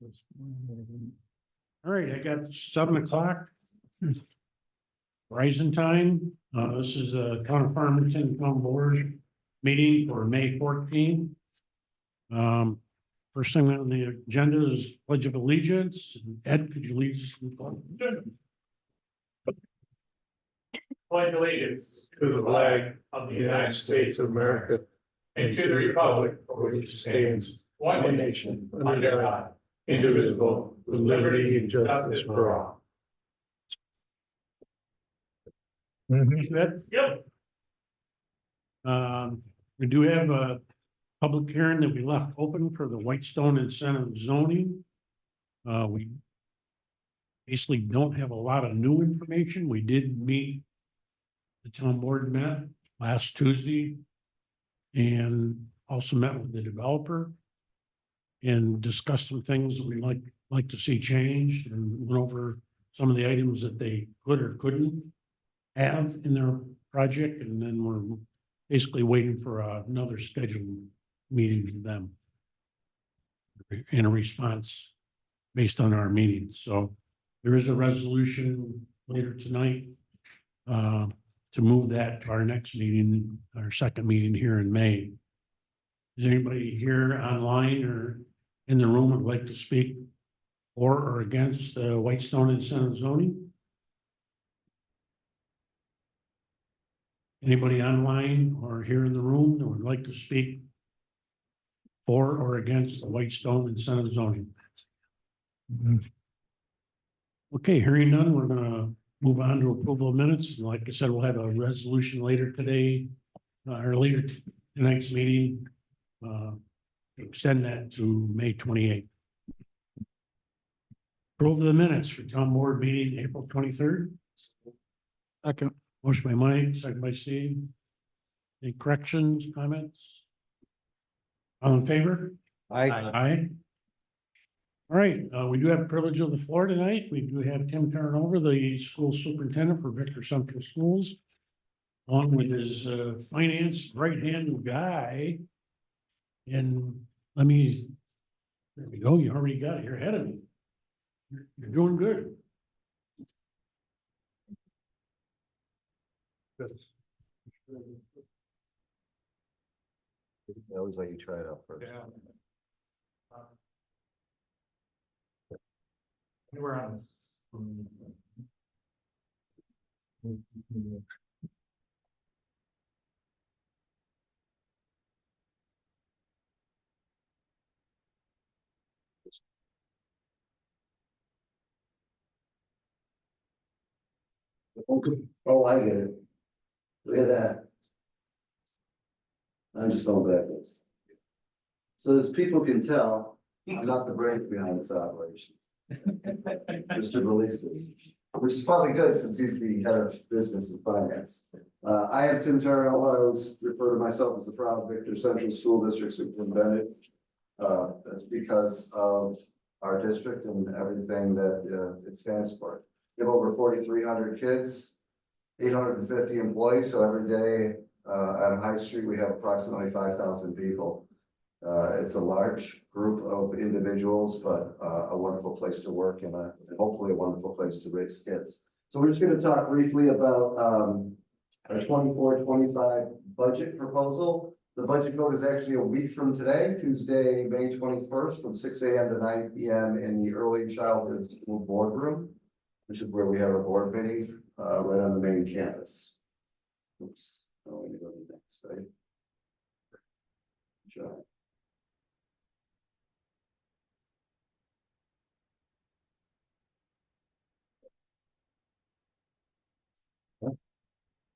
All right, I got 7 o'clock. Rising time. This is a Town of Farmington Town Board meeting for May 14th. First thing on the agenda is Pledge of Allegiance. Ed, could you lead us? Pledge allegiance to the flag of the United States of America and to the republic for which it stands, one nation, under God, indivisible, with liberty and justice for all. Ed? Yep. We do have a public hearing that we left open for the Whitestone incentive zoning. We basically don't have a lot of new information. We did meet. The town board met last Tuesday and also met with the developer and discussed some things that we'd like to see changed, and went over some of the items that they could or couldn't have in their project. And then we're basically waiting for another scheduled meeting with them in a response based on our meetings. So there is a resolution later tonight to move that to our next meeting, our second meeting here in May. Is anybody here online or in the room would like to speak for or against Whitestone incentive zoning? Anybody online or here in the room that would like to speak for or against the Whitestone incentive zoning? Okay, hearing none, we're gonna move on to approval of minutes. And like I said, we'll have a resolution later today, or later tonight's meeting. Extend that to May 28th. Approval of the minutes for town board meeting, April 23rd. Second. Motion by Mike, second by Steve. Any corrections, comments? All in favor? Aye. All right, we do have privilege of the floor tonight. We do have Tim Turnover, the school superintendent for Victor Central Schools, along with his finance right-hand guy. And there we go, you already got it, you're ahead of me. You're doing good. I always let you try it out first. We're on this. Oh, I get it. Look at that. I'm just going backwards. So as people can tell, I'm not the brain behind this operation. Mr. Releases, which is probably good since he's the head of business and finance. I am Tim Turner. I always refer to myself as the proud Victor Central School District Superintendent. That's because of our district and everything that it stands for. We have over 4,300 kids, 850 employees. So every day on High Street, we have approximately 5,000 people. It's a large group of individuals, but a wonderful place to work and hopefully a wonderful place to raise kids. So we're just going to talk briefly about our 24-25 budget proposal. The budget vote is actually a week from today, Tuesday, May 21st, from 6 a.m. to 9 p.m. in the Early Childhood School Boardroom, which is where we have our board meeting right on the main campus. Oops, oh, we go to the next, right? Good job.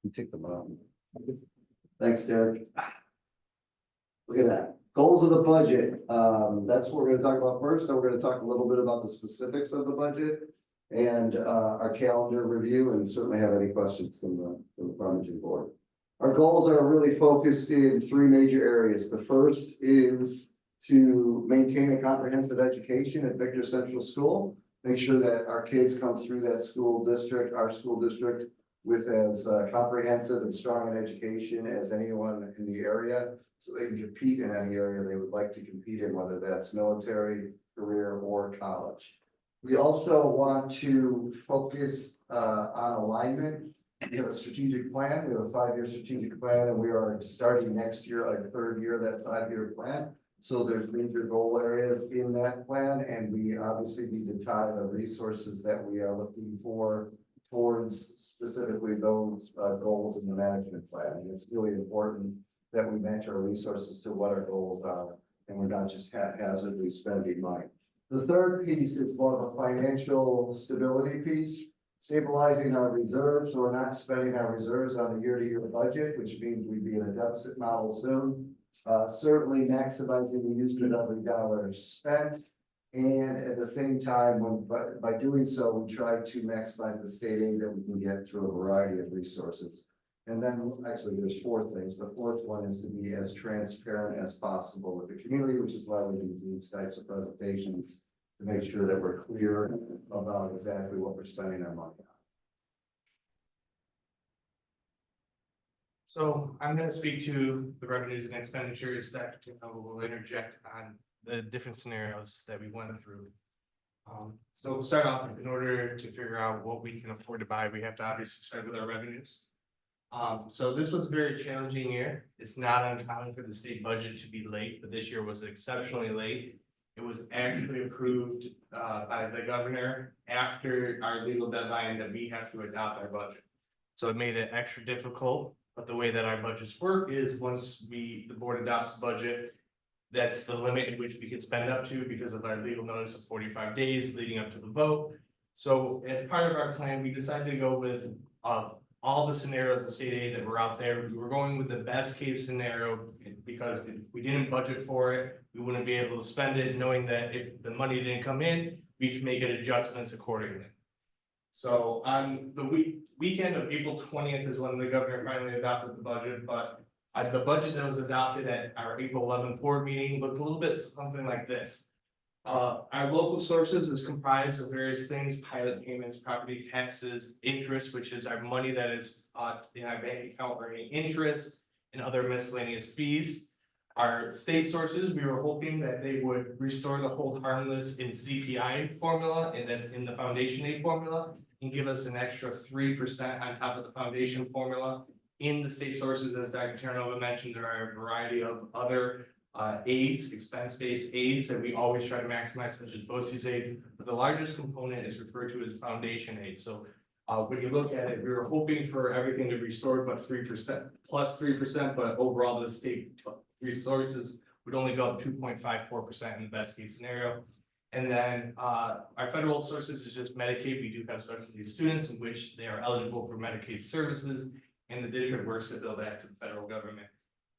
You take them out. Thanks, Derek. Look at that. Goals of the budget. That's what we're going to talk about first. Then we're going to talk a little bit about the specifics of the budget and our calendar review, and certainly have any questions from the Farmington board. Our goals are really focused in 3 major areas. The first is to maintain a comprehensive education at Victor Central School. Make sure that our kids come through that school district, our school district, with as comprehensive and strong an education as anyone in the area, so they can compete in any area they would like to compete in, whether that's military, career, or college. We also want to focus on alignment. We have a strategic plan. We have a 5-year strategic plan, and we are starting next year, our 3rd year of that 5-year plan. So there's major goal areas in that plan, and we obviously need to tie the resources that we are looking for towards specifically those goals in the management plan. And it's really important that we match our resources to what our goals are, and we're not just haphazardly spending money. The third piece is more of a financial stability piece, stabilizing our reserves, so we're not spending our reserves on the year-to-year budget, which means we'd be in a deficit model soon. Certainly maximizing the use of every dollar spent. And at the same time, by doing so, we try to maximize the state aid that we can get through a variety of resources. And then actually there's 4 things. The 4th one is to be as transparent as possible with the community, which is why we do these types of presentations to make sure that we're clear about exactly what we're spending our money on. So I'm going to speak to the revenues and expenditures. Dr. Tino will interject on the different scenarios that we went through. So we'll start off, in order to figure out what we can afford to buy, we have to obviously start with our revenues. So this was a very challenging year. It's not uncommon for the state budget to be late, but this year was exceptionally late. It was actually approved by the governor after our legal deadline that we have to adopt our budget. So it made it extra difficult, but the way that our budgets work is once the board adopts the budget, that's the limit in which we can spend up to because of our legal notice of 45 days leading up to the vote. So as part of our plan, we decided to go with all the scenarios of state aid that were out there. We were going with the best case scenario because if we didn't budget for it, we wouldn't be able to spend it, knowing that if the money didn't come in, we could make adjustments accordingly. So on the weekend of April 20th is when the governor finally adopted the budget, but the budget that was adopted at our April 11th board meeting looked a little bit something like this. Our local sources is comprised of various things: pilot payments, property taxes, interest, which is our money that is in our bank account earning interest, and other miscellaneous fees. Our state sources, we were hoping that they would restore the hold harmless in CPI formula, and that's in the foundation aid formula, and give us an extra 3% on top of the foundation formula. In the state sources, as Dr. Terranova mentioned, there are a variety of other aids, expense-based aids that we always try to maximize, such as BOCES aid, but the largest component is referred to as foundation aid. So when you look at it, we were hoping for everything to be restored, but 3% plus 3%, but overall the state resources would only go up 2.54% in the best case scenario. And then our federal sources is just Medicaid. We do have special needs students in which they are eligible for Medicaid services, and the district works to bill that to the federal government.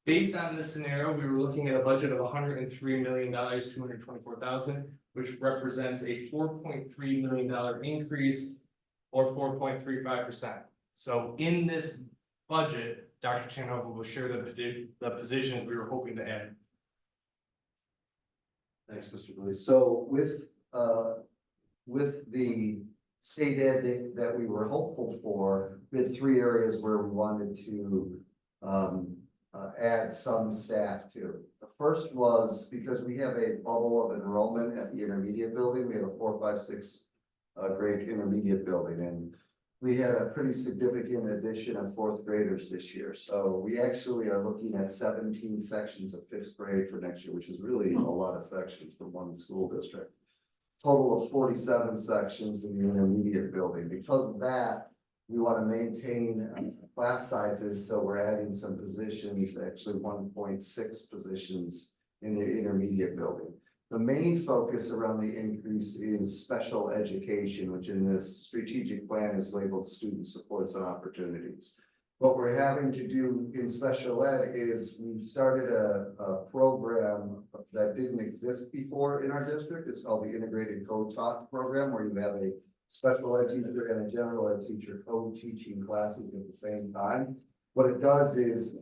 Based on this scenario, we were looking at a budget of $103,224,000, which represents a $4.3 million increase or 4.35%. So in this budget, Dr. Terranova will share the positions we were hoping to add. Thanks, Mr. Bowie. So with the state ed that we were hopeful for, we had 3 areas where we wanted to add some staff to. The first was because we have a bubble of enrollment at the intermediate building. We have a 4, 5, 6 grade intermediate building, and we had a pretty significant addition of 4th graders this year. So we actually are looking at 17 sections of 5th grade for next year, which is really a lot of sections for one school district. Total of 47 sections in the intermediate building. Because of that, we want to maintain class sizes, so we're adding some positions, actually 1.6 positions in the intermediate building. The main focus around the increase is special education, which in this strategic plan is labeled student supports and opportunities. What we're having to do in special ed is we've started a program that didn't exist before in our district. It's called the Integrated Co-Taught program, where you have a special ed teacher and a general ed teacher co-teaching classes at the same time. What it does is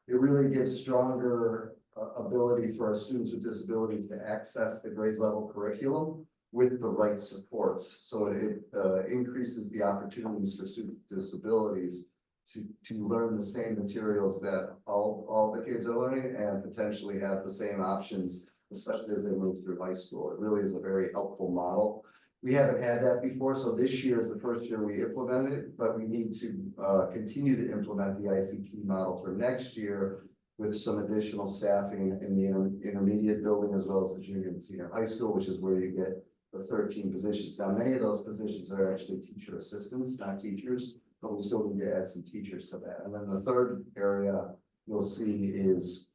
it really gives stronger ability for our students with disabilities to access the grade level curriculum with the right supports. So it increases the opportunities for students with disabilities to learn the same materials that all the kids are learning, and potentially have the same options especially as they move through high school. It really is a very helpful model. We haven't had that before, so this year is the first year we implemented it, but we need to continue to implement the ICT model for next year with some additional staffing in the intermediate building as well as the junior and senior high school, which is where you get the 13 positions. Now, many of those positions are actually teacher assistants, not teachers, but we still need to add some teachers to that. And then the third area you'll see is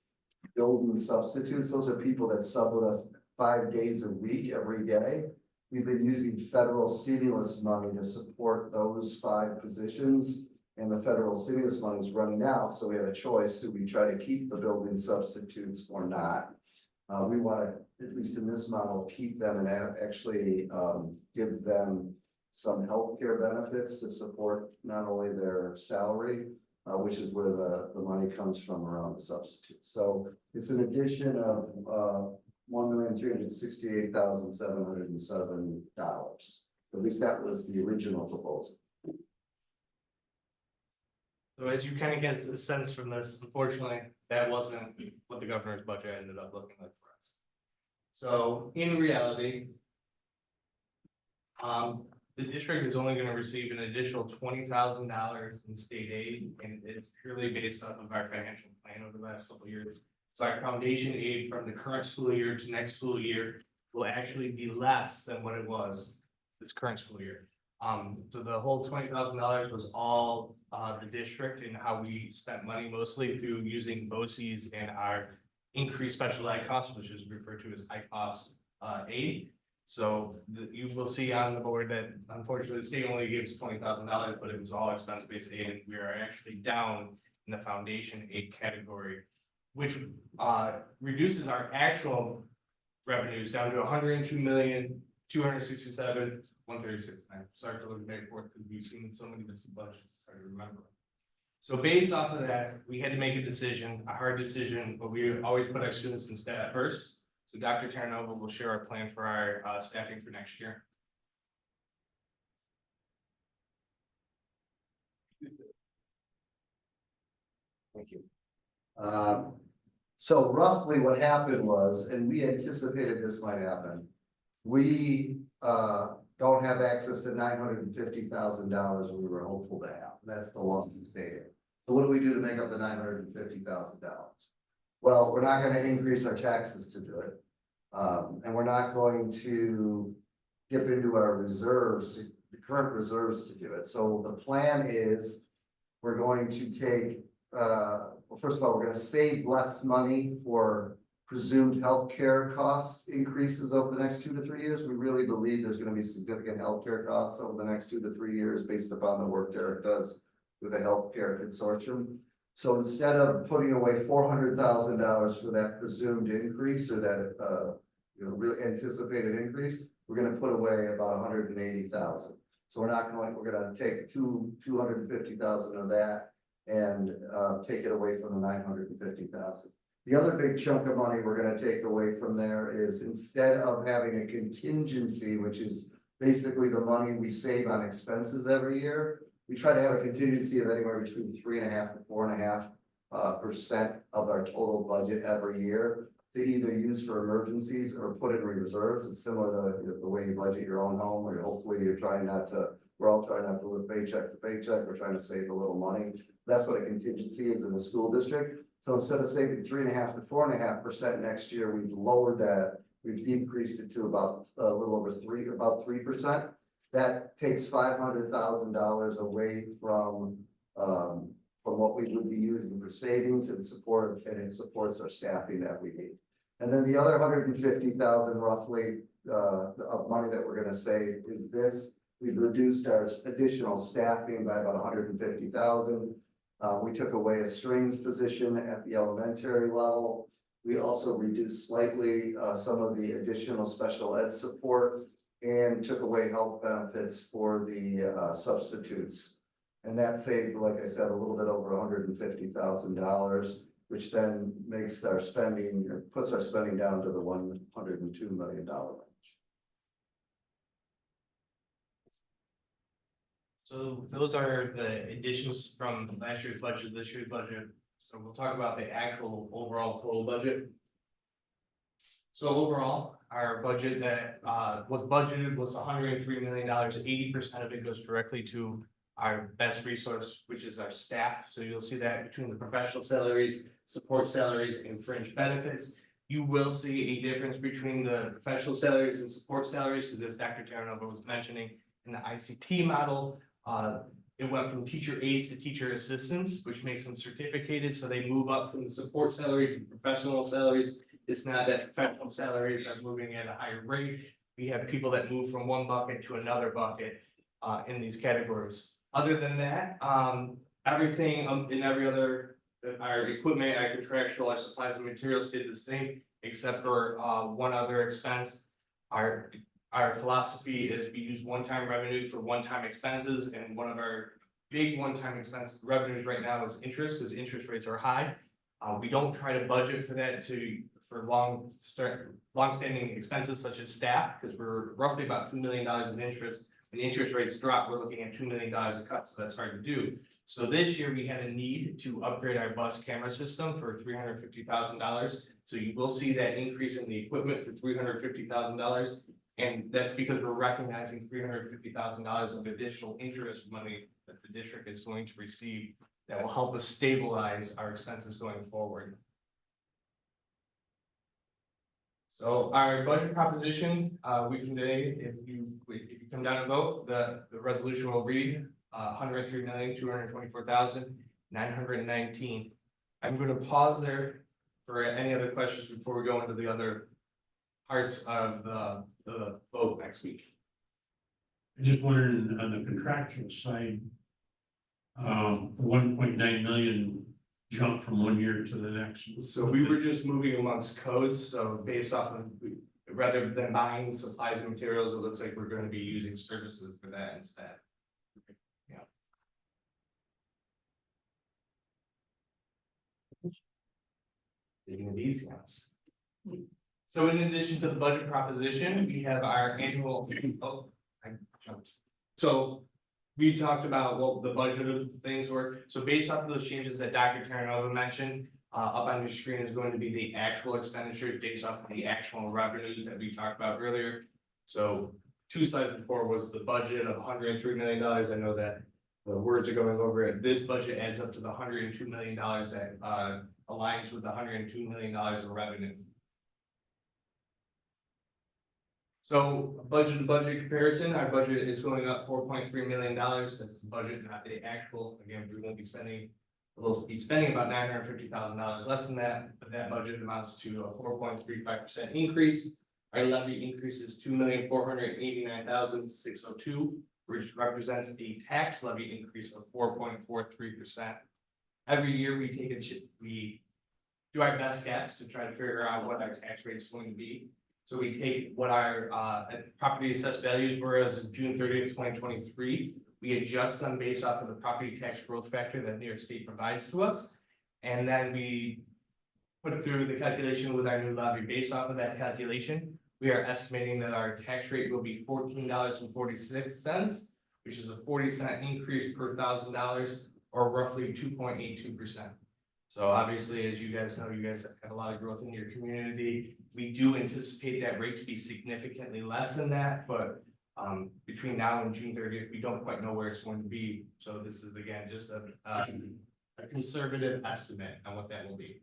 building substitutes. Those are people that sub with us 5 days a week, every day. We've been using federal stimulus money to support those 5 positions, and the federal stimulus money is running out. So we have a choice: do we try to keep the building substitutes or not? We want to, at least in this model, keep them and actually give them some healthcare benefits to support not only their salary, which is where the money comes from around the substitutes. So it's an addition of $1,368,707. At least that was the original proposal. So as you kind of get a sense from this, unfortunately, that wasn't what the governor's budget ended up looking like for us. So in reality, the district is only going to receive an additional $20,000 in state aid, and it's purely based off of our financial plan over the last couple of years. So our foundation aid from the current school year to next school year will actually be less than what it was this current school year. So the whole $20,000 was all the district and how we spent money, mostly through using BOCES and our increased special ed costs, which is referred to as high cost aid. So you will see on the board that unfortunately the state only gives $20,000, but it was all expense-based aid, and we are actually down in the foundation aid category, which reduces our actual revenues down to $102,267,136. I'm sorry for looking back and forth because we've seen so many different budgets, it's hard to remember. So based off of that, we had to make a decision, a hard decision, but we always put our students and staff first. So Dr. Terranova will share our plan for our staffing for next year. Thank you. So roughly what happened was, and we anticipated this might happen, we don't have access to $950,000 we were hopeful to have. That's the loss of data. So what do we do to make up the $950,000? Well, we're not going to increase our taxes to do it. And we're not going to dip into our reserves, the current reserves, to do it. So the plan is we're going to take, well, first of all, we're going to save less money for presumed healthcare cost increases over the next 2 to 3 years. We really believe there's going to be significant healthcare costs over the next 2 to 3 years based upon the work Derek does with the healthcare consortium. So instead of putting away $400,000 for that presumed increase or that really anticipated increase, we're going to put away about $180,000. So we're going to take $250,000 of that and take it away from the $950,000. The other big chunk of money we're going to take away from there is, instead of having a contingency, which is basically the money we save on expenses every year, we try to have a contingency of anywhere between 3.5% to 4.5% of our total budget every year to either use for emergencies or put in reserves. It's similar to the way you budget your own home, where hopefully we're all trying not to live paycheck to paycheck. We're trying to save a little money. That's what a contingency is in the school district. So instead of saving 3.5% to 4.5% next year, we've lowered that. We've decreased it to about a little over about 3%. That takes $500,000 away from what we would be using for savings and support, and it supports our staffing that we need. And then the other $150,000 roughly of money that we're going to save is this. We've reduced our additional staffing by about $150,000. We took away a strings position at the elementary level. We also reduced slightly some of the additional special ed support and took away health benefits for the substitutes. And that saved, like I said, a little bit over $150,000, which then makes our spending, or puts our spending down to the $102 million range. So those are the additions from last year's budget, this year's budget. So we'll talk about the actual overall total budget. So overall, our budget that was budgeted was $103 million. 80% of it goes directly to our best resource, which is our staff. So you'll see that between the professional salaries, support salaries, and fringe benefits. You will see a difference between the professional salaries and support salaries, because as Dr. Terranova was mentioning, in the ICT model, it went from teacher aides to teacher assistants, which makes them certificated, so they move up from the support salary to professional salaries. It's not that professional salaries are moving at a higher rate. We have people that move from one bucket to another bucket in these categories. Other than that, everything in every other, our equipment, our contractual, our supplies and materials stayed the same, except for one other expense. Our philosophy is we use one-time revenue for one-time expenses, and one of our big one-time expense revenues right now is interest, because interest rates are high. We don't try to budget for that for long-standing expenses such as staff, because we're roughly about $2 million in interest. When interest rates drop, we're looking at $2 million of cuts, so that's hard to do. So this year we had a need to upgrade our bus camera system for $350,000. So you will see that increase in the equipment for $350,000. And that's because we're recognizing $350,000 of additional interest money that the district is going to receive that will help us stabilize our expenses going forward. So our budget proposition, week from today, if you come down and vote, the resolution will read $103,224,919. I'm going to pause there for any other questions before we go into the other parts of the vote next week. I just wondering on the contractual side, 1.9 million jump from one year to the next. So we were just moving amongst codes, so based off of, rather than buying supplies and materials, it looks like we're going to be using services for that instead. Yeah. Taking it easy on us. So in addition to the budget proposition, we have our annual, I jumped. So we talked about what the budget of things were. So based off of those changes that Dr. Terranova mentioned, up on your screen is going to be the actual expenditure based off of the actual revenues that we talked about earlier. So 2 slides before was the budget of $103 million. I know that the words are going over it. This budget adds up to the $102 million that aligns with the $102 million of revenue. So budget to budget comparison, our budget is going up $4.3 million. That's the budget, not the actual. Again, we won't be spending, we'll be spending about $950,000 less than that, but that budget amounts to a 4.35% increase. Our levy increase is $2,489,602, which represents a tax levy increase of 4.43%. Every year we do our best guess to try to figure out what our tax rate is going to be. So we take what our property assessed values were as of June 30th, 2023. We adjust them based off of the property tax growth factor that New York State provides to us. And then we put it through the calculation with our new levy. Based off of that calculation, we are estimating that our tax rate will be $14.46, which is a 40-cent increase per $1,000, or roughly 2.82%. So obviously, as you guys know, you guys have a lot of growth in your community. We do anticipate that rate to be significantly less than that, but between now and June 30th, we don't quite know where it's going to be. So this is, again, just a conservative estimate on what that will be.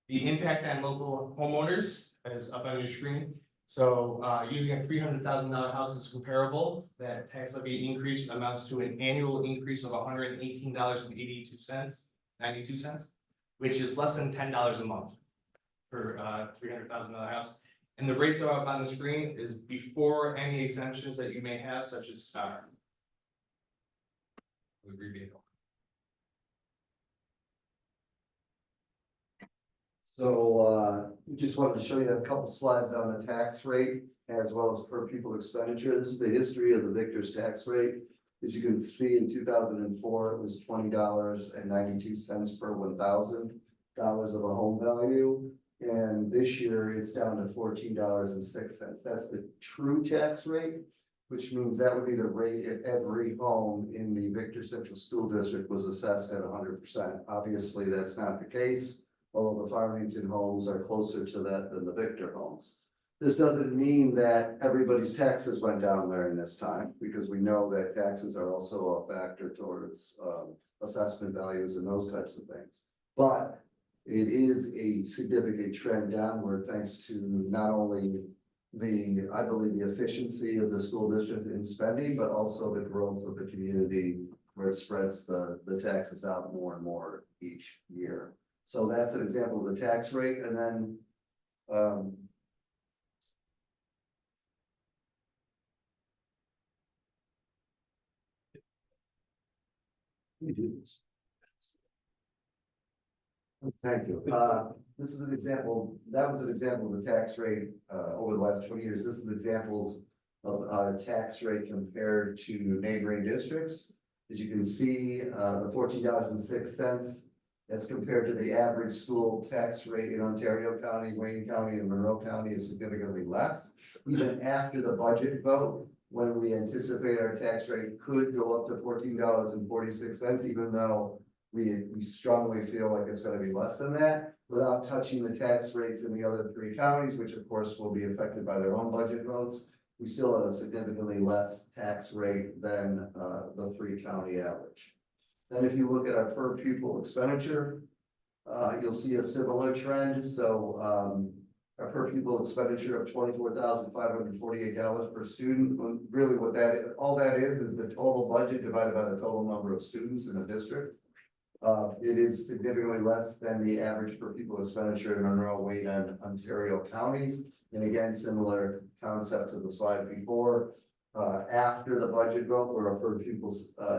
The impact on local homeowners is up on your screen. So using a $300,000 house is comparable. That tax levy increase amounts to an annual increase of $118.92, which is less than $10 a month for $300,000 house. And the rates are up on the screen is before any exemptions that you may have, such as STAR. So, we just wanted to show you a couple slides on the tax rate as well as per pupil expenditures, the history of the Victor's tax rate. As you can see, in 2004, it was $20.92 per $1,000 of a home value. And this year it's down to $14.06. That's the true tax rate, which means that would be the rate if every home in the Victor Central School District was assessed at 100%. Obviously, that's not the case. although the Farmington homes are closer to that than the Victor homes. This doesn't mean that everybody's taxes went down during this time, because we know that taxes are also a factor towards assessment values and those types of things. But it is a significant trend downward thanks to not only I believe the efficiency of the school district in spending, but also the growth of the community where it spreads the taxes out more and more each year. So that's an example of the tax rate. And then we do this. Thank you. This is an example, that was an example of the tax rate over the last 20 years. This is examples of tax rate compared to neighboring districts. As you can see, the $14.06 as compared to the average school tax rate in Ontario County, Wayne County, and Monroe County is significantly less. Even after the budget vote, when we anticipate our tax rate could go up to $14.46, even though we strongly feel like it's going to be less than that, without touching the tax rates in the other three counties, which of course will be affected by their own budget votes. We still have a significantly less tax rate than the three county average. Then if you look at our per pupil expenditure, you'll see a similar trend. So our per pupil expenditure of $24,548 per student. Really what all that is the total budget divided by the total number of students in the district. It is significantly less than the average per pupil expenditure in Monroe, Wayne, and Ontario counties. And again, similar concept to the slide before. After the budget vote, where our per pupil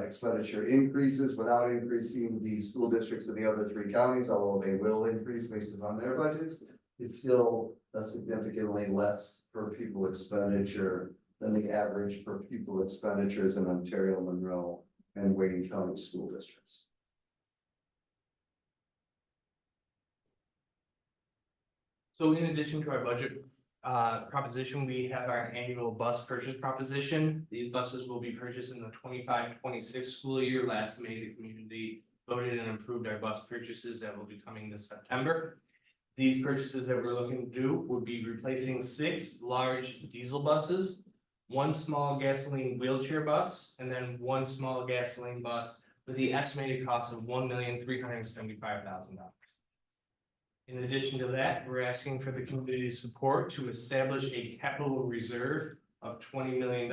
expenditure increases without increasing the school districts in the other three counties, although they will increase based upon their budgets, it's still a significantly less per pupil expenditure than the average per pupil expenditures in Ontario, Monroe, and Wayne County school districts. So in addition to our budget proposition, we have our annual bus purchase proposition. These buses will be purchased in the 25-26 school year. Last May, the community voted and approved our bus purchases that will be coming this September. These purchases that we're looking to do would be replacing 6 large diesel buses, 1 small gasoline wheelchair bus, and then 1 small gasoline bus with the estimated cost of $1,375,000. In addition to that, we're asking for the community's support to establish a capital reserve of $20 million.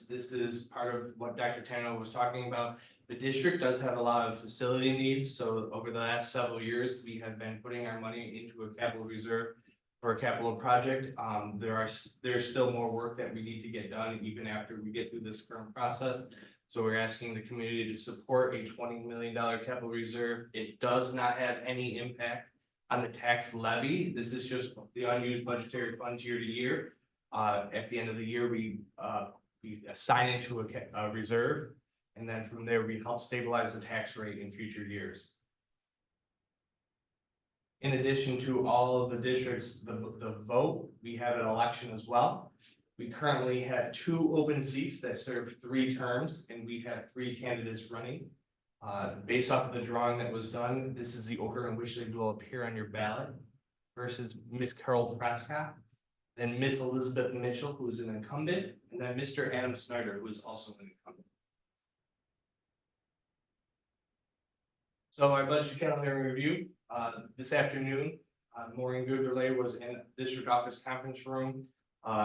This is part of what Dr. Tano was talking about. The district does have a lot of facility needs, so over the last several years, we have been putting our money into a capital reserve for a capital project. There's still more work that we need to get done even after we get through this current process. So we're asking the community to support a $20 million capital reserve. It does not have any impact on the tax levy. This is just the unused budgetary funds year to year. At the end of the year, we assign it to a reserve, and then from there, we help stabilize the tax rate in future years. In addition to all of the districts, the vote, we have an election as well. We currently have 2 open seats that serve 3 terms, and we have 3 candidates running. Based off of the drawing that was done, this is the order in which they will appear on your ballot versus Miss Carol Prescott, then Miss Elizabeth Mitchell, who is an incumbent, and then Mr. Adam Snyder, who is also an incumbent. So our budget calendar review, this afternoon, Maureen Goodrelay was in district office conference room,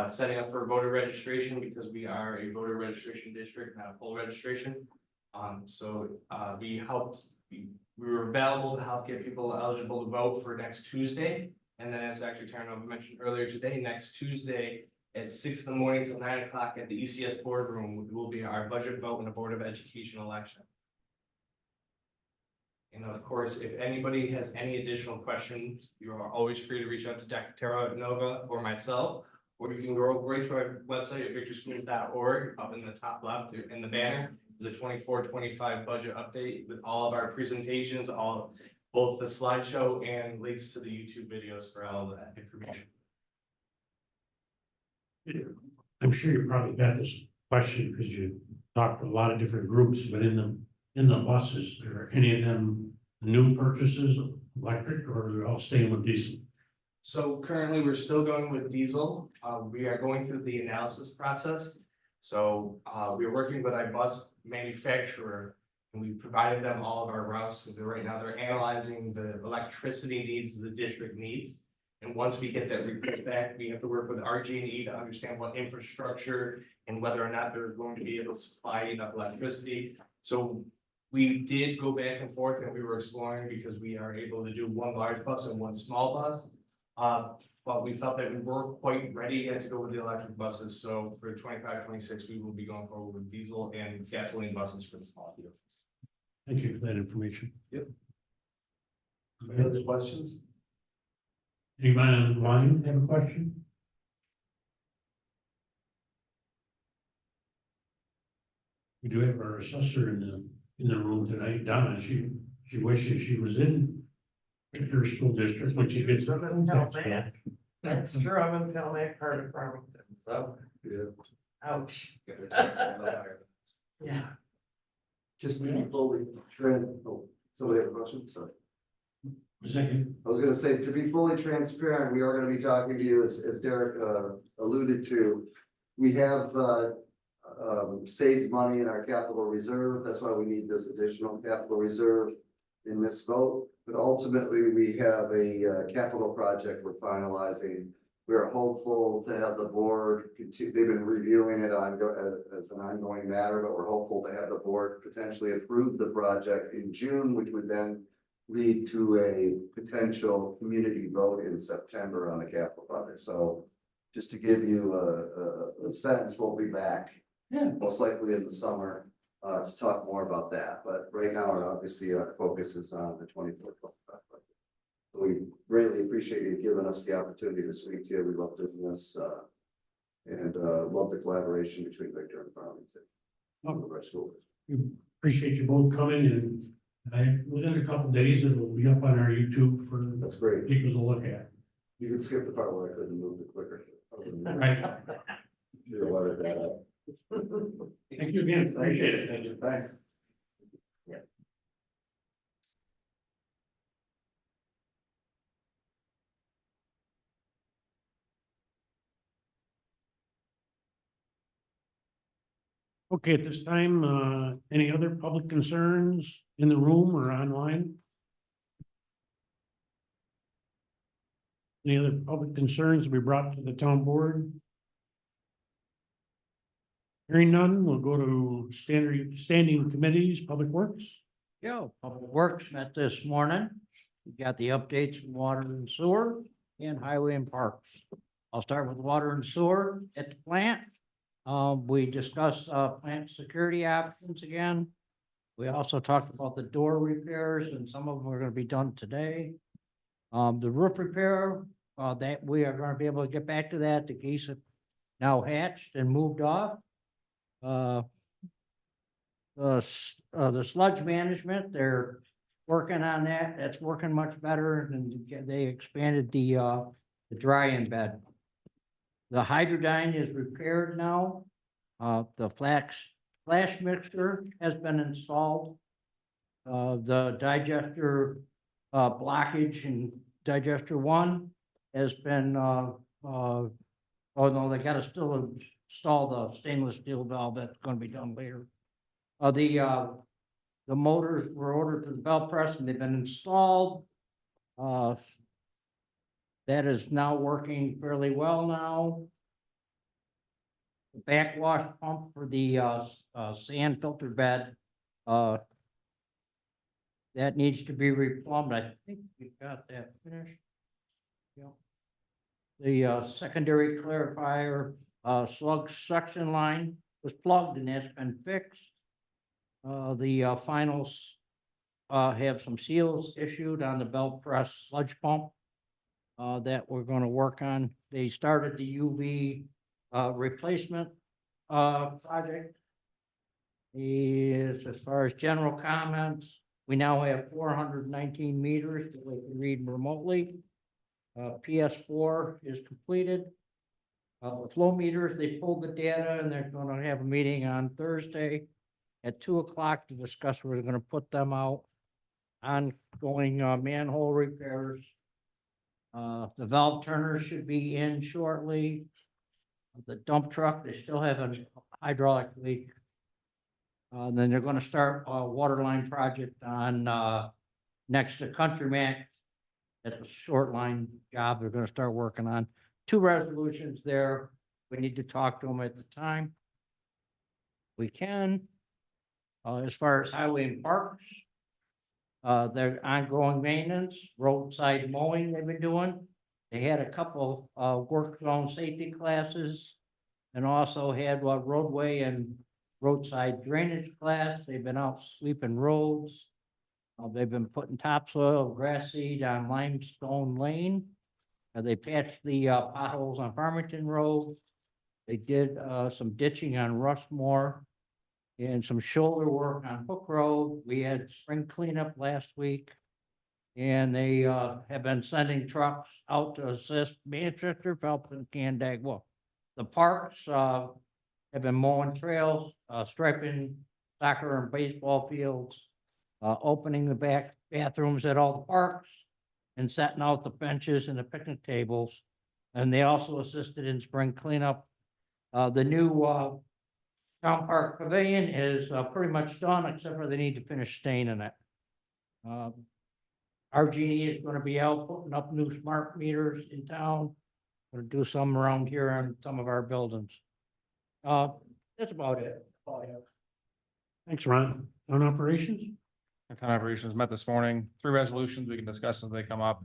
setting up for voter registration because we are a voter registration district, not a poll registration. We were available to help get people eligible to vote for next Tuesday. And then as Dr. Tarnow mentioned earlier today, next Tuesday at 6 in the morning till 9 o'clock at the ECS boardroom will be our budget vote and a Board of Education election. And of course, if anybody has any additional questions, you are always free to reach out to Dr. Tarnow or myself, or you can go right to our website at victorschools.org. Up in the top left in the banner is a 24-25 budget update with all of our presentations, both the slideshow and links to the YouTube videos for all of that information. I'm sure you probably got this question because you talked to a lot of different groups, but in the buses, are any of them new purchases electric, or they're all staying with diesel? So currently, we're still going with diesel. We are going through the analysis process. So, we're working with our bus manufacturer. And we provided them all of our routes. So right now they're analyzing the electricity needs the district needs. And once we get that report back, we have to work with RG&E to understand what infrastructure and whether or not they're going to be able to supply enough electricity. So we did go back and forth and we were exploring because we are able to do one large bus and one small bus. But we felt that we weren't quite ready yet to go with the electric buses. So for 25-26, we will be going forward with diesel and gasoline buses for the small vehicles. Thank you for that information. Any other questions? Anybody online have a question? We do have our assessor in the room tonight, Donna. She wishes she was in her school district when she gets. That's true, I'm in Pelmac part of Farmington, so, Yeah. ouch, yeah. Just be fully somebody have a question? Sorry. Second, I was gonna say, to be fully transparent, we are gonna be talking to you, as Derek, alluded to. We have, saved money in our capital reserve, that's why we need this additional capital reserve in this vote. But ultimately, we have a, capital project we're finalizing. We are hopeful to have the board continue, they've been reviewing it as an ongoing matter, but we're hopeful to have the board potentially approve the project in June, which would then lead to a potential community vote in September on the capital project. So just to give you a sense, we'll be back most likely in the summer to talk more about that. But right now, obviously, our focus is on the 24th. So we greatly appreciate you giving us the opportunity to speak to you. We love doing this and love the collaboration between Victor and Farmington. Of our school. we appreciate you both coming, and within a couple days, it will be up on our YouTube for That's great. people to look at. You can skip the part where I couldn't move the clicker. Right. You're aware of that. Thank you again. Appreciate it. Thank you. Thanks. Okay, at this time, any other public concerns in the room or online? Any other public concerns to be brought to the town board? Hearing none, we'll go to standing committees, Public Works. Public Works met this morning. We got the updates from water and sewer and highway and parks. I'll start with water and sewer at the plant. We discussed, plant security options again. We also talked about the door repairs and some of them are gonna be done today. The roof repair, that we are gonna be able to get back to that. The geese have now hatched and moved off. The sludge management, they're working on that. That's working much better, and they expanded the dry-in bed. The Hydrodyne is repaired now. The flash mixer has been installed. The digester blockage in digester 1 has been oh no, they gotta still install the stainless steel valve. That's gonna be done later. The motors were ordered to the belt press and they've been installed. That is now working fairly well now. The backwash pump for the sand filter bed, that needs to be replumbed. I think we got that finished. Yep. The secondary clarifier slug suction line was plugged and that's been fixed. The finals have some seals issued on the belt press sludge pump that we're going to work on. They started the UV replacement project. Is as far as general comments, we now have 419 meters that we can read remotely. PS4 is completed. The flow meters, they pulled the data and they're going to have a meeting on Thursday at 2 o'clock to discuss where they're going to put them out. ongoing manhole repairs. The valve turner should be in shortly. The dump truck, they still have a hydraulic leak. Then they're gonna start a water line project on, next to Countryman. That's a short line job they're gonna start working on. 2 resolutions there. We need to talk to them at the time. We can. As far as highway and parks, their ongoing maintenance, roadside mowing they've been doing. They had a couple, work zone safety classes. And also had what roadway and roadside drainage class. They've been out sweeping roads. They've been putting topsoil, grass seed on Limestone Lane. They patched the potholes on Farmington Road. They did some ditching on Rushmore and some shoulder work on Hook Road. We had spring cleanup last week. And they have been sending trucks out to assist Manchester, Phelps, and Canandaigua. The parks have been mowing trails, striping soccer and baseball fields, opening the back bathrooms at all the parks, and setting out the benches and the picnic tables. And they also assisted in spring cleanup. The new town park pavilion is pretty much done, except for they need to finish staining it. RG&E is gonna be out putting up new smart meters in town. Gonna do some around here on some of our buildings. That's about it. That's all I have. Thanks, Ron. On operations? Town operations met this morning, 3 resolutions we can discuss as they come up.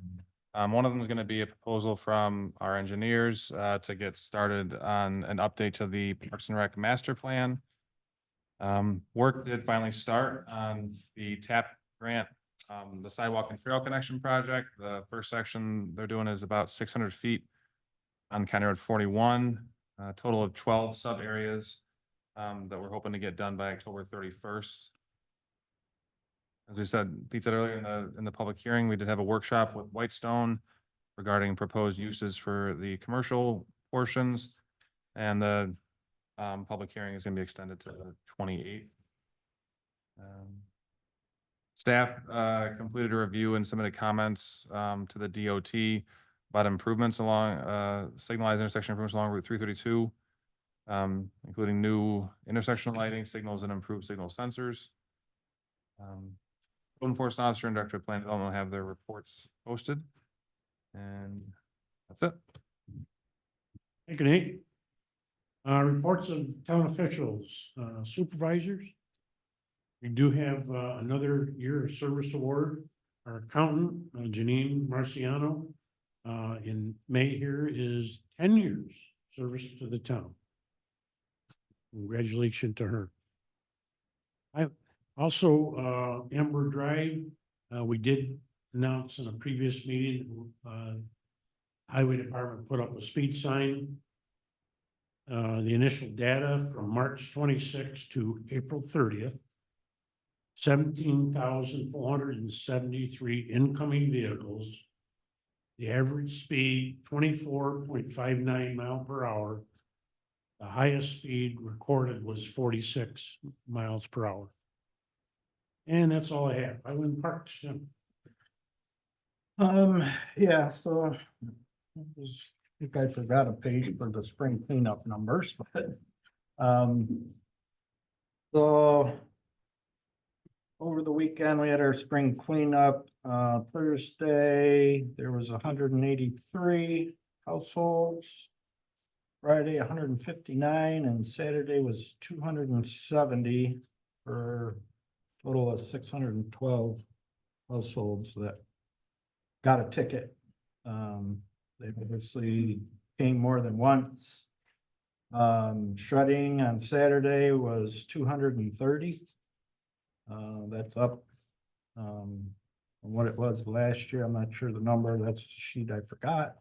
One of them is gonna be a proposal from our engineers, to get started on an update to the Parks and Rec master plan. Work did finally start on the TAP grant, the sidewalk and trail connection project. The first section they're doing is about 600 feet on County Road 41, a total of 12 sub areas, that we're hoping to get done by October 31st. As we said, Pete said earlier in the public hearing, we did have a workshop with Whitestone regarding proposed uses for the commercial portions. And the public hearing is gonna be extended to the 28th. Staff completed a review and submitted comments to the DOT about improvements along signalized intersection improvements along Route 332, including new intersection lighting, signals, and improved signal sensors. Code enforcement officer and director of plan development will have their reports posted. And that's it. Thank you, Nate. Reports of town officials, supervisors. We do have another year of service award. Our accountant, Janine Marciano, in May here is 10 years service to the town. Congratulations to her. I also, Amber Drive, we did announce in a previous meeting, Highway Department put up a speed sign. The initial data from March 26th to April 30th. 17,473 incoming vehicles. The average speed 24.59 mile per hour. The highest speed recorded was 46 miles per hour. And that's all I have. I went parks, Jim. Yeah, so. I think I forgot a page for the spring cleanup numbers, but, so. Over the weekend, we had our spring cleanup, Thursday, there was 183 households. Friday, 159, and Saturday was 270 for a total of 612 households that got a ticket. They obviously came more than once. Shredding on Saturday was 230. That's up from what it was last year. I'm not sure the number. That's the sheet I forgot.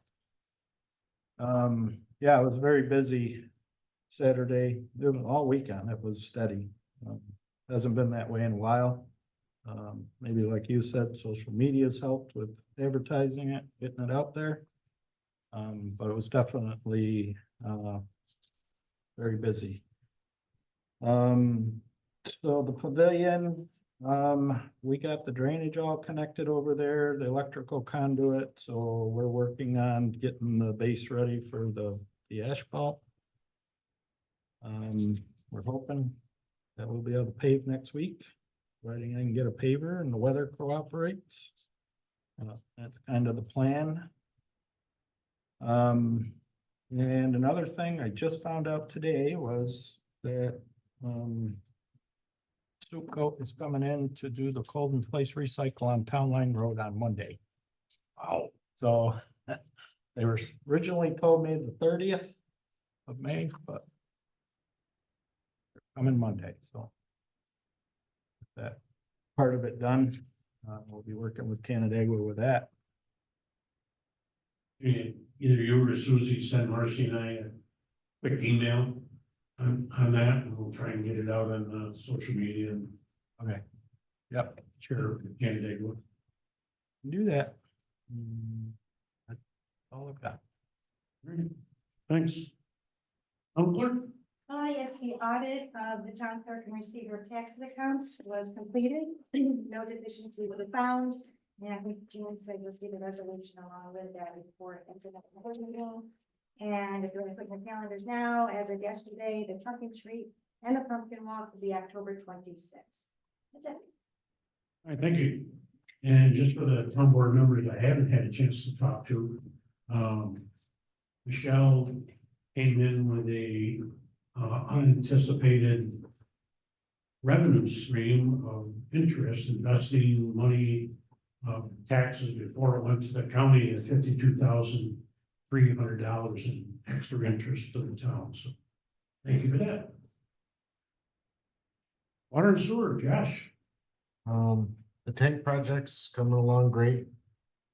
Yeah, it was very busy Saturday. All weekend it was steady. Hasn't been that way in a while. Maybe like you said, social media's helped with advertising it, getting it out there. But it was definitely very busy. So the pavilion, We got the drainage all connected over there, the electrical conduit, so we're working on getting the base ready for the asphalt. We're hoping that we'll be able to pave next week, providing I can get a paver and the weather cooperates. That's kind of the plan. And another thing I just found out today was that, Soup Coat is coming in to do the cold in place recycle on Town Line Road on Monday. Wow. So they were originally told me the 30th of May, but they're coming Monday, so. That part of it done, we'll be working with Canandaigua with that. Either you or Susie send Marcy and I a quick email on that, and we'll try and get it out on social media and Okay. Yep, share Canandaigua. do that. That's all I've got. Right. Thanks. Clerk? Yes, the audit of the town clerk and receiver of taxes accounts was completed. No deficiency was found. And I think June said you'll see the resolution along with that report at the next meeting. And if you're going to put your calendars now, as of yesterday, the pumpkin treat and the pumpkin walk will be October 26th. That's it. All right, thank you. And just for the town board members I haven't had a chance to talk to, Michelle came in with a unanticipated revenue stream of interest, investing money of taxes before it went to the county at $52,300 in extra interest to the town. So thank you for that. Water and sewer, Josh. The tank project's coming along great.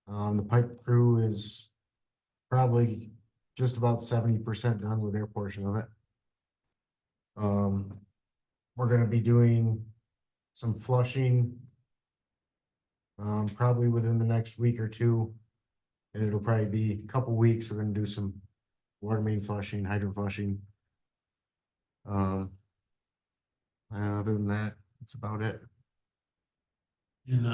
The pipe crew is probably just about 70% done with their portion of it. We're gonna be doing some flushing probably within the next week or two. And it'll probably be a couple weeks. We're gonna do some water main flushing, hydrant flushing. Other than that, that's about it. And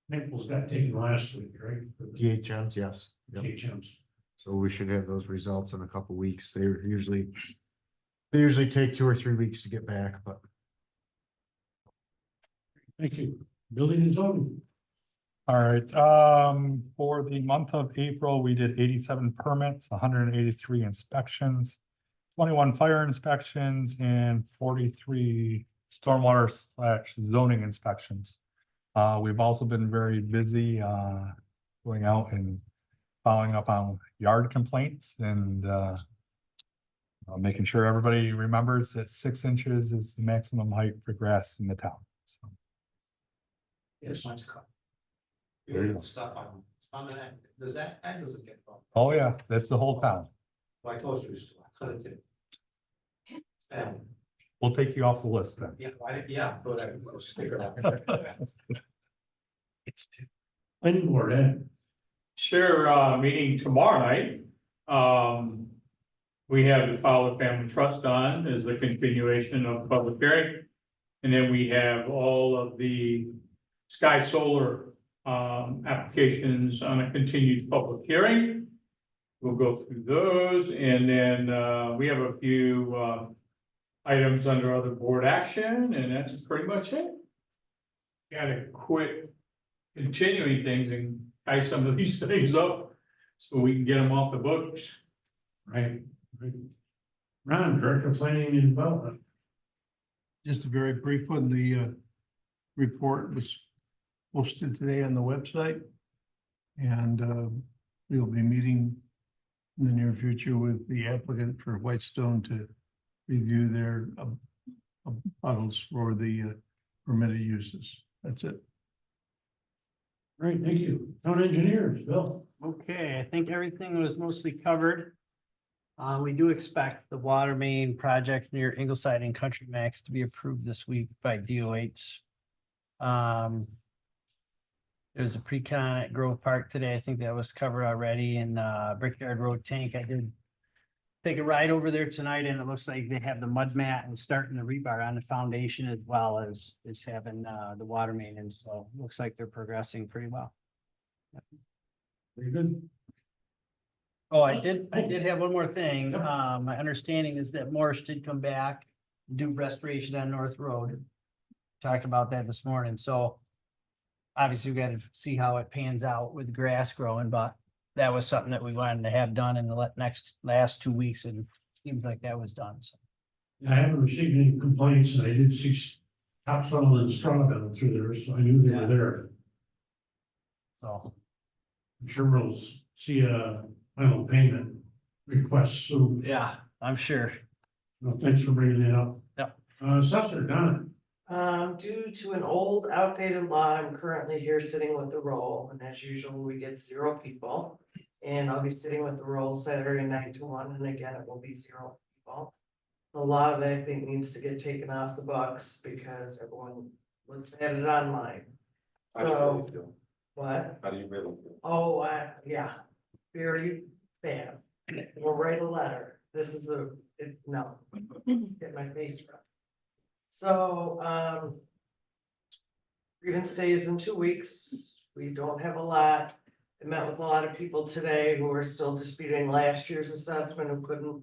Naples got taken last week, right? For the DHMs, yes. Yep. DHMs. So we should have those results in a couple weeks. They usually take 2 or 3 weeks to get back, but Thank you. Building and zoning. All right, for the month of April, we did 87 permits, 183 inspections, 21 fire inspections, and 43 stormwater/zoning inspections. We've also been very busy, going out and following up on yard complaints and, making sure everybody remembers that 6 inches is the maximum height for grass in the town, so. Yes, mine's cut. There you go. Stuff on that, does that get bumped? Oh, yeah, that's the whole town. Like close used to, I cut it too. We'll take you off the list then. Throw that sticker out. It's two. Planning board, Ed. Sure, meeting tomorrow night. We have the Fowler Family Trust on as a continuation of the public hearing. And then we have all of the Sky Solar applications on a continued public hearing. We'll go through those, and then we have a few items under other board action, and that's pretty much it. Gotta quit continuing things and tie some of these things up so we can get them off the books. Right. Ron, Director of Planning and Development. Just a very brief one, the report was posted today on the website. And we'll be meeting in the near future with the applicant for Whitestone to review their models for the permitted uses. That's it. All right, thank you. Town engineers, Bill. Okay, I think everything was mostly covered. We do expect the water main project near Ingleside and Country Max to be approved this week by DOH. There's a pre-con at Grove Park today. I think that was covered already, and Brickyard Road tank. I did take a ride over there tonight and it looks like they have the mud mat and starting the rebar on the foundation as well as having the water main installed. Looks like they're progressing pretty well. Very good. Oh, I did have one more thing. My understanding is that Morris did come back, do restoration on North Road. Talked about that this morning, so obviously we gotta see how it pans out with grass growing, but that was something that we wanted to have done in the last 2 weeks, and seems like that was done, so. I haven't received any complaints, and I did see topsoil and straw down through there, so I knew they were there. So, I'm sure we'll see a final payment request soon. yeah, I'm sure. Well, thanks for bringing that up. Yep. Assessor Donna, Due to an old outdated law, I'm currently here sitting with the roll, and as usual, we get 0 people. And I'll be sitting with the roll Saturday 9 to 1, and again, it will be 0 people. A lot of it, I think, needs to get taken off the books because everyone looks at it online. So, what? How do you really feel? Oh, yeah, very bad. We'll write a letter. This is no, get my face rubbed. So, grievance day is in 2 weeks. We don't have a lot. I met with a lot of people today who are still disputing last year's assessment who couldn't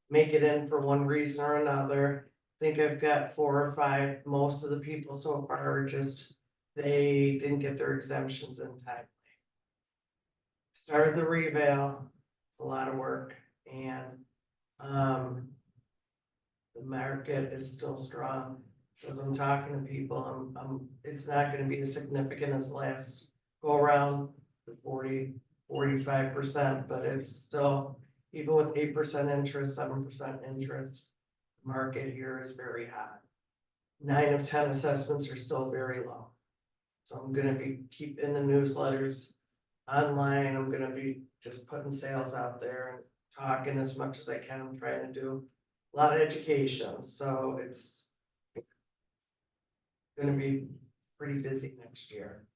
make it in for one reason or another. I think I've got 4 or 5. Most of the people so far are just, they didn't get their exemptions in time. Started the reval, a lot of work, and the market is still strong. As I'm talking to people, it's not gonna be as significant as last go around, the 40-45%, but it's still, even with 8% interest, 7% interest, the market here is very high. 9 of 10 assessments are still very low. So I'm gonna be keeping the newsletters online. I'm gonna be just putting sales out there and talking as much as I can. I'm trying to do a lot of education, so it's gonna be pretty busy next year.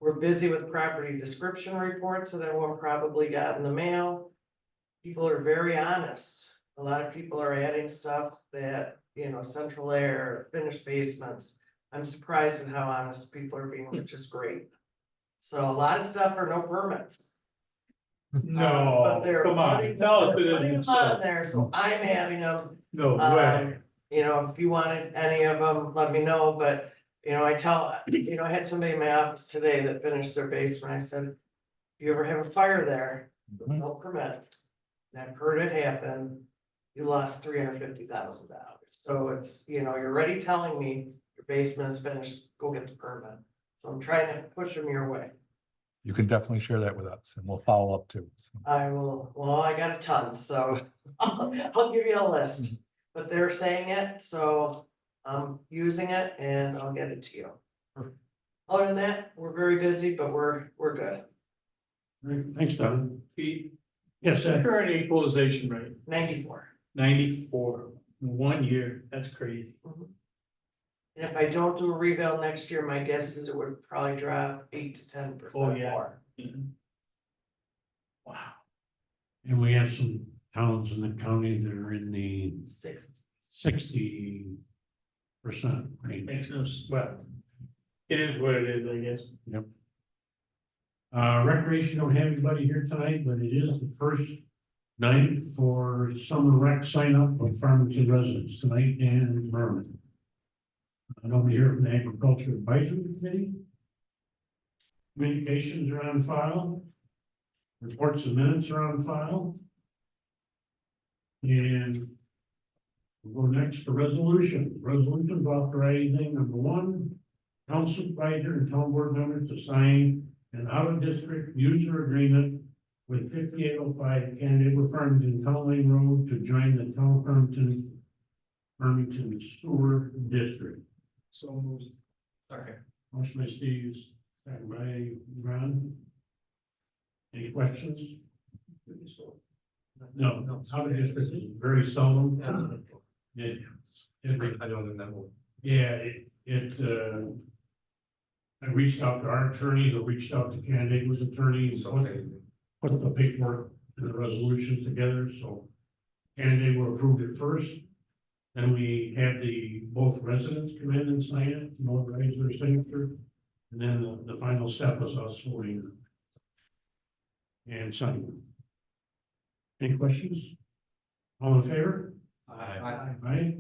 We're busy with property description reports that everyone probably got in the mail. People are very honest. A lot of people are adding stuff that, central air, finished basements. I'm surprised at how honest people are being, which is great. So a lot of stuff are no permits. No, But they're come on, putting- tell us they're it putting isn't them on so. there, so I'm adding them. No way. If you wanted any of them, let me know, but, I had somebody in my office today that finished their basement, I said, if you ever have a fire there, with no permit, and I've heard it happen, you lost $350,000. So it's, you're already telling me your basement is finished, go get the permit. So I'm trying to push them your way. You can definitely share that with us and we'll follow up too. So, I will, well, I got a ton, so I'll give you a list, but they're saying it, so I'm using it and I'll get it to you. Other than that, we're very busy, but we're good. Great. Thanks, Donna. Pete, Yes, the sir. current equalization rate, 94. 94, 1 year, that's crazy. And if I don't do a reval next year, my guess is it would probably drop 8 to 10% Oh, yeah. more. Wow. And we have some towns in the county that are in the 60% range. Makes no, well, it is what it is, I guess. Yep. Recreation don't have anybody here tonight, but it is the first night for summer rec sign up for Farmington residents tonight and Vernon. Nobody here from the Agriculture Advisory Committee. Communications are on file. Reports and minutes are on file. And we'll go next to resolution. Resolutions authorizing #1, town supervisor and town board members to sign an out-of-district user agreement with 5805 Canandaigua Farmington Town Lane Road to join the town Farmington Sewer District. So moved. Okay. Motion by Steve, second by Ron. Any questions? No, out-of-district is very seldom. I don't know. Yeah, I reached out to our attorney, who reached out to Canandaigua's attorney, and so put the paperwork and the resolutions together, so candidate were approved at first. Then we had both residents come in and sign it, notarize their signature. And then the final step was us voting and signing. Any questions? All in favor? Aye. Aye.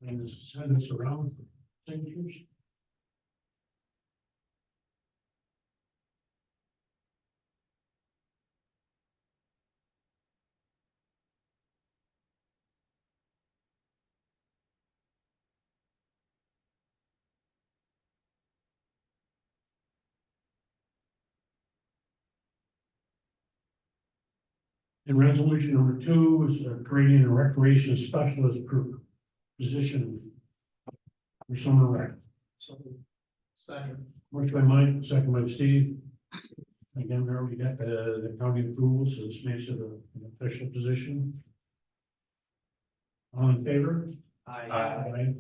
And send this around for signatures. And resolution number 2 is creating a recreation specialist position for summer rec. Second. Motion by Mike, second by Steve. Again, we already got the county approval, so this makes it an official position. All in favor? Aye.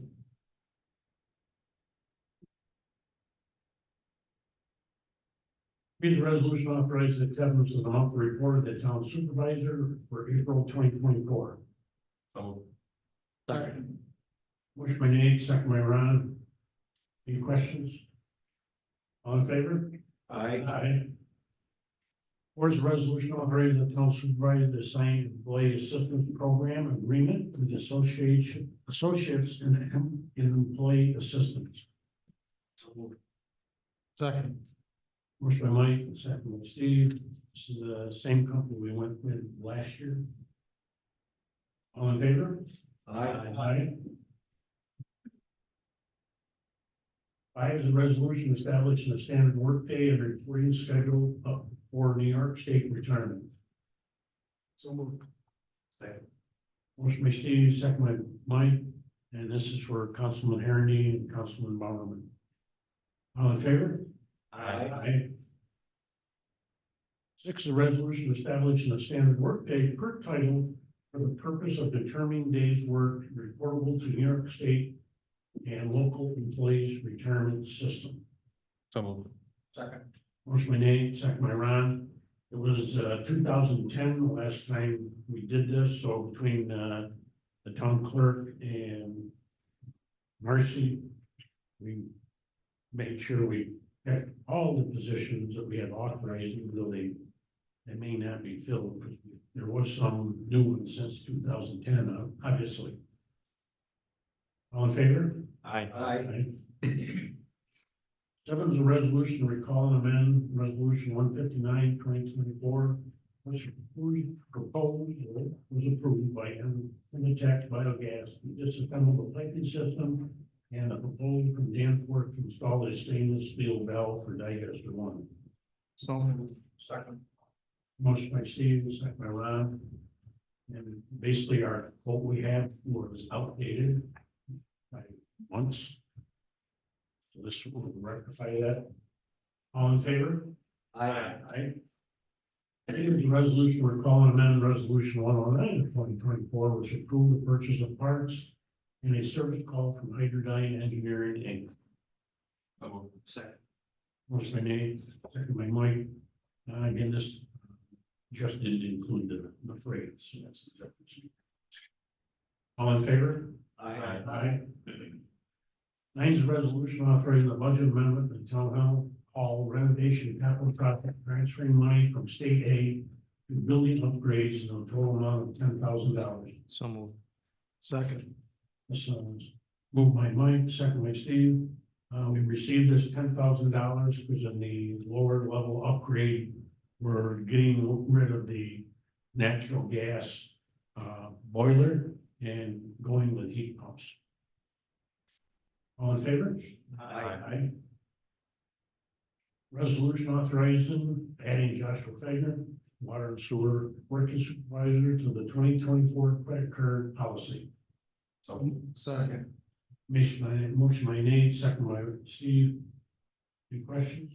Read the resolution authorizing the acceptance of the monthly report of the town supervisor for April 2024. Second. Motion by Nate, second by Ron. Any questions? All in favor? Aye. Where's the resolution authorizing the town supervisor to sign employee assistance program agreement with the associates in employee assistance? Second. Motion by Mike, second by Steve. This is the same company we went with last year. All in favor? Aye. 5 is a resolution establishing a standard workday and reporting schedule for New York State retirement. So moved. Motion by Steve, second by Mike, and this is for Councilman Herndeen and Councilman Bowerman. All in favor? Aye. 6 is a resolution establishing a standard workday per title for the purpose of determining days work reportable to New York State and local employees retirement system. So moved. Second. Motion by Nate, second by Ron. It was 2010, the last time we did this, so between the town clerk and Marcy, we made sure we kept all the positions that we had authorized, even though they may not be filled, because there was some new ones since 2010, obviously. All in favor? Aye. 7 is a resolution to recall and amend resolution 159, 2024, which proposed or was approved by Tech Biogas to disassemble the piping system and a proposal from Danforth to install a stainless steel valve for digester 1. So moved. Second. Motion by Steve, second by Ron. And basically our quote we had was outdated by months. So this will rectify that. All in favor? Aye. The resolution, we're calling amendment resolution 109 of 2024, which approved the purchase of parts and a service call from Hydrodyne Engineering Inc. Second. Motion by Nate, second by Mike. Again, this just didn't include the freight, so that's the difference. All in favor? Aye. 9 is a resolution authorizing the budget amendment to town hall renovation capital project, transferring money from state aid to building upgrades in a total amount of $10,000. So moved. Second. This moved by Mike, second by Steve. We received this $10,000 because in the lower level upgrade, we're getting rid of the natural gas boiler and going with heat pumps. All in favor? Aye. Resolution authorizing adding Joshua Fagner, water and sewer working supervisor to the 2024 credit card policy. Second. Motion by Nate, second by Steve. Any questions?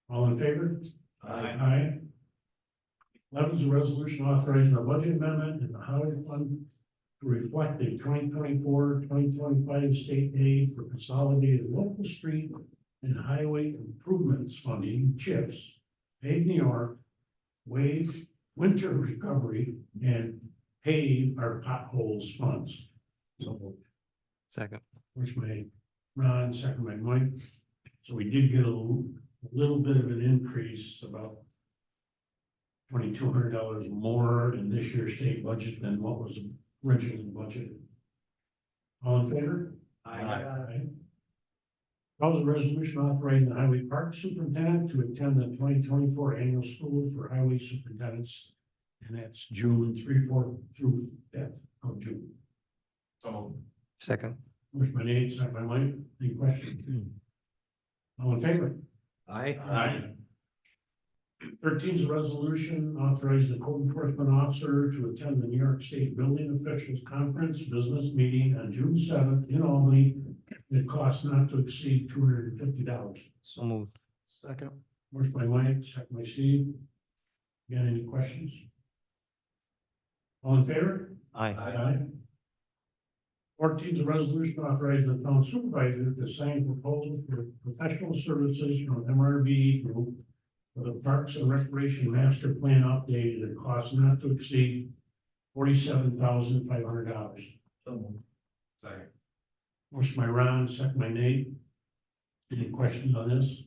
All in favor? Aye. 11 is a resolution authorizing a budget amendment in the highway fund to reflect the 2024-2025 state aid for consolidated local street and highway improvements funding, CHIPS, pave New York, waive winter recovery, and pave our potholes funds. So, Second. which my Ron, second by Mike. So we did get a little bit of an increase, about $2,200 more in this year's state budget than what was originally budgeted. All in favor? Aye. Proposed resolution authorizing the highway park superintendent to attend the 2024 annual school for highway superintendents. And that's June 3, 4 through 5th of June. Second. Motion by Nate, second by Mike. Any questions? All in favor? Aye. 13 is a resolution authorizing the code enforcement officer to attend the New York State Building Officials Conference business meeting on June 7th in Albany. It costs not to exceed $250. So moved. Second. Motion by Mike, second by Steve. Got any questions? All in favor? Aye. 14 is a resolution authorizing the town supervisor to sign proposal for professional services from MRB Group for the Parks and Recreation Master Plan update at a cost not to exceed $47,500. Second. Motion by Ron, second by Nate. Any questions on this?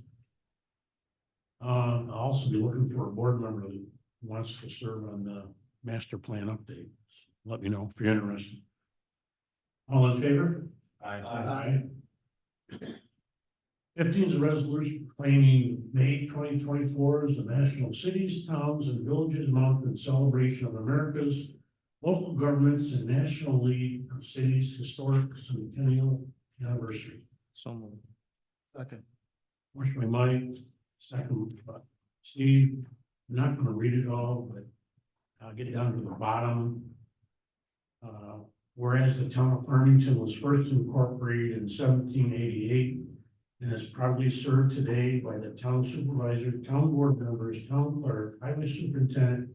I'll also be looking for a board member that wants to serve on the master plan update. Let me know if you're interested. All in favor? Aye. 15 is a resolution proclaiming May 2024 as the National Cities, Towns, and Villages Month in celebration of America's local governments and National League of Cities Historic Centennial Anniversary. So moved. Second. Motion by Mike, second by Steve. I'm not going to read it all, but I'll get down to the bottom. Whereas the town of Farmington was first incorporated in 1788 and is proudly served today by the town supervisor, town board members, town clerk, highway superintendent,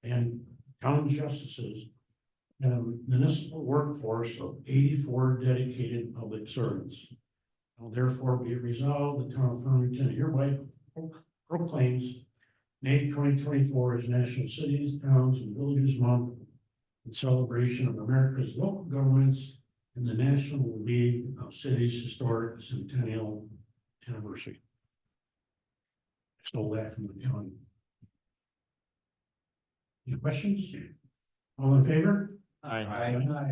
and town justices, and a municipal workforce of 84 dedicated public servants. Now therefore be it resolved, the town of Farmington hereby proclaims May 2024 as National Cities, Towns, and Villages Month in celebration of America's local governments and the National League of Cities Historic Centennial Anniversary. Stole that from the county. Any questions? All in favor? Aye.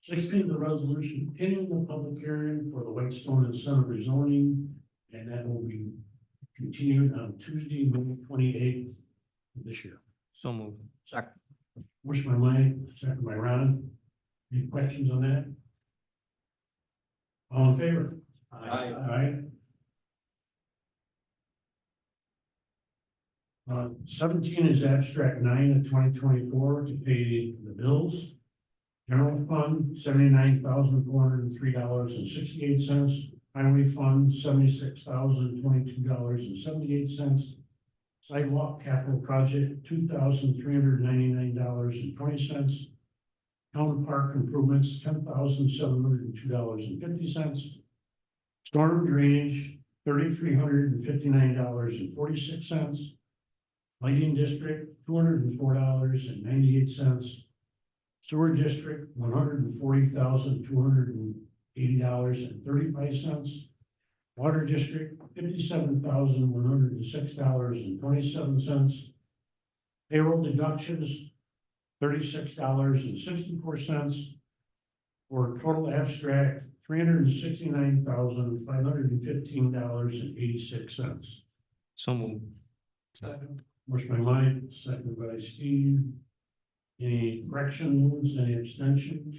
16, the resolution continuing the public hearing for the Whitestone and Center rezoning, and that will be continued on Tuesday, May 28th of this year. So moved. Second. Motion by Mike, second by Ron. Any questions on that? All in favor? Aye. 17 is abstract 9 of 2024 to pay the bills. General fund, $79,403.68. Highway fund, $76,022.78. Sidewalk capital project, $2,399.20. Town park improvements, $10,702.50. Storm drainage, $3,359.46. Lighting district, $204.98. Sewer district, $140,280.35. Water district, $57,106.27. Payroll deductions, $36.64. For a total abstract, $369,515.86. So moved. Second. Motion by Mike, second by Steve. Any corrections, any abstentions?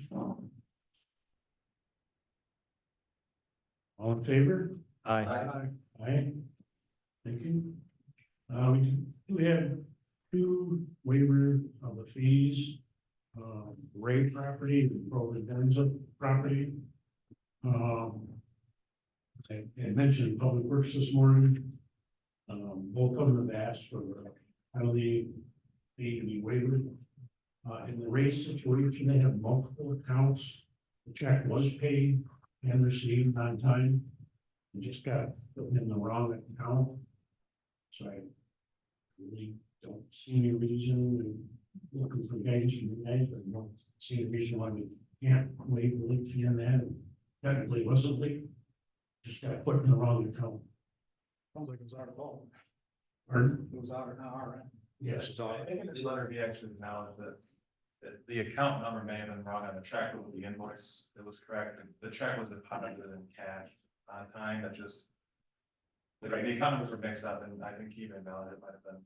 All in favor? Aye. Aye. Thank you. We have two waivers of the fees. Ray property and Providenza property. I mentioned Public Works this morning. Both of them have asked for the penalty fee to be waived. In the Ray situation, they have multiple accounts. The check was paid and received on time. It just got put in the wrong account. So I really don't see any reason, looking for guidance from you guys, but don't see a reason why we can't waive the late fee on that. Technically, it wasn't late, just got put in the wrong account. Sounds like it was our fault. Pardon? It was our end. Yes. So I think in this letter, we actually acknowledged that the account number may have been wrong on the check, but the invoice, it was correct. The check was deposited in cash on time, that just. Like the account numbers were mixed up, and I think even acknowledged it might have been.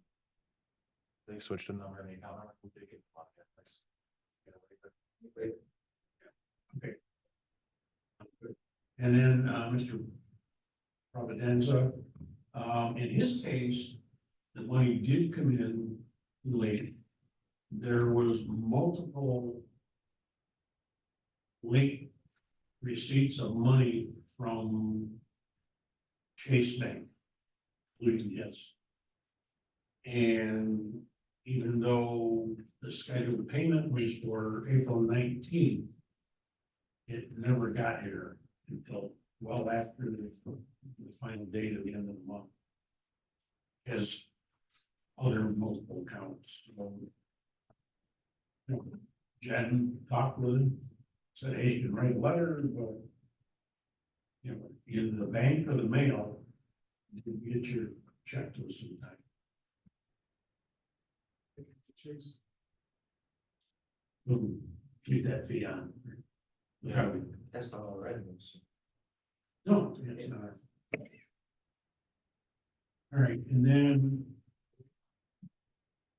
They switched the number in the account number. We did get the Okay. And then, Mr. Providenza, in his case, the money did come in late. There was multiple late receipts of money from Chase Bank, including his. And even though the scheduled payment was for April 19th, it never got here until well after the final date of the end of the month. As other multiple accounts. Jen talked with him, said, hey, you can write a letter, but you know, either the bank or the mail, you can get your check to us sometime. We'll keep that fee on. Yeah. That's not all revenues. No, it's not. All right, and then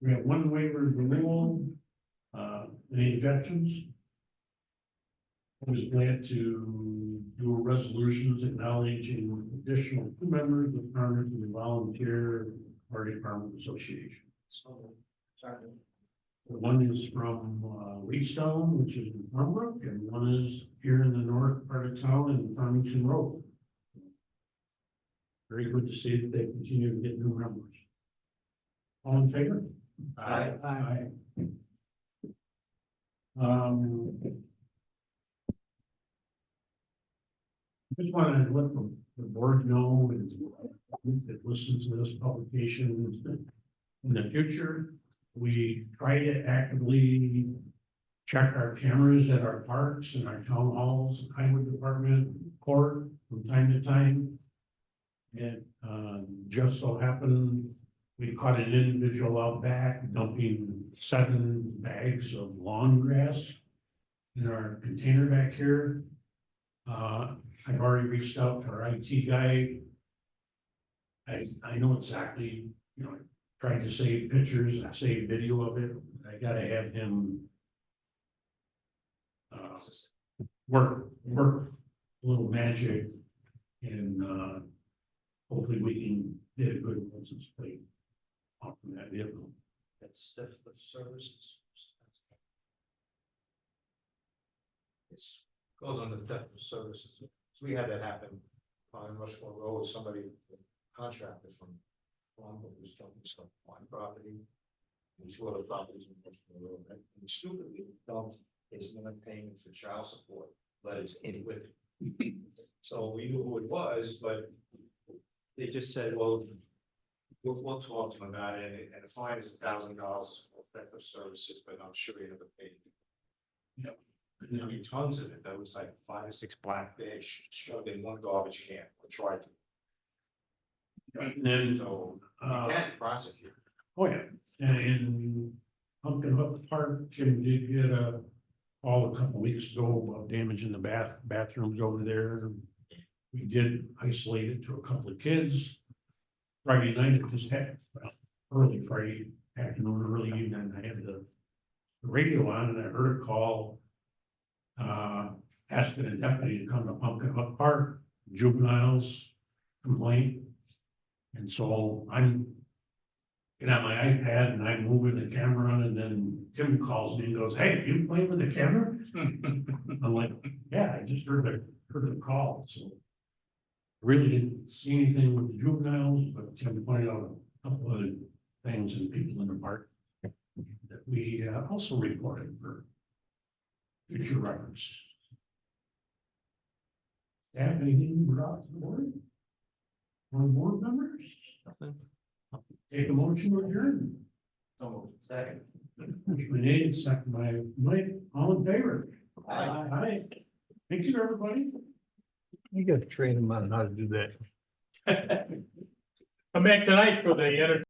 we have one waiver renewal, any objections? I was glad to do resolutions acknowledging additional 2 members of the Farmington Volunteer Party Department Association. One is from Wheatstone, which is in Pembroke, and one is here in the north part of town in Farmington Road. Very good to see that they continue to get new members. All in favor? Aye. Aye. Just wanted to let the board know and that listens to this publication in the future. We try to actively check our cameras at our parks and our town halls, highway department, court from time to time. It just so happened, we caught an individual out back dumping 7 bags of lawn grass in our container back here. I've already reached out to our IT guy. I know exactly, you know, tried to save pictures and save video of it. I gotta have him work a little magic and hopefully we can get a good license plate off from that vehicle. That's the services. It's goes under theft of services. So we had that happen on Rushmore Road, somebody contracted from Columbus was dumping stuff on property. And 2 other properties in Rushmore Road, right? And stupidly dumped his non-payment for child support letters in with it. So we knew who it was, but they just said, well, we'll talk to him about it, and the fine is $1,000 for theft of services, but I'm sure he never paid it. Yep. And I mean, tons of it, that was like 5 or 6 black bags shoved in one garbage can, or tried to. And then, So, you can't prosecute. oh yeah, and in Pumpkin Hook Park, Kim did get a call a couple weeks ago about damage in the bathrooms over there. We did isolate it to a couple of kids. Friday night, it just had, well, early Friday afternoon, early evening, I had the radio on and I heard a call asking a deputy to come to Pumpkin Hook Park, juveniles complaint. And so I'm get on my iPad and I'm moving the camera on, and then Tim calls me and goes, hey, you playing with the camera? I'm like, yeah, I just heard the call, so. Really didn't see anything with the juveniles, but Tim pointed out a couple other things and people in the park that we also reported for future reference. Staff, anything brought to the board? Or board members? Nothing. Take a motion to adjourn. Second. Motion made, second by Mike, all in favor? Aye. Aye. Thank you, everybody. You got to train them on how to do that. I'm back tonight for the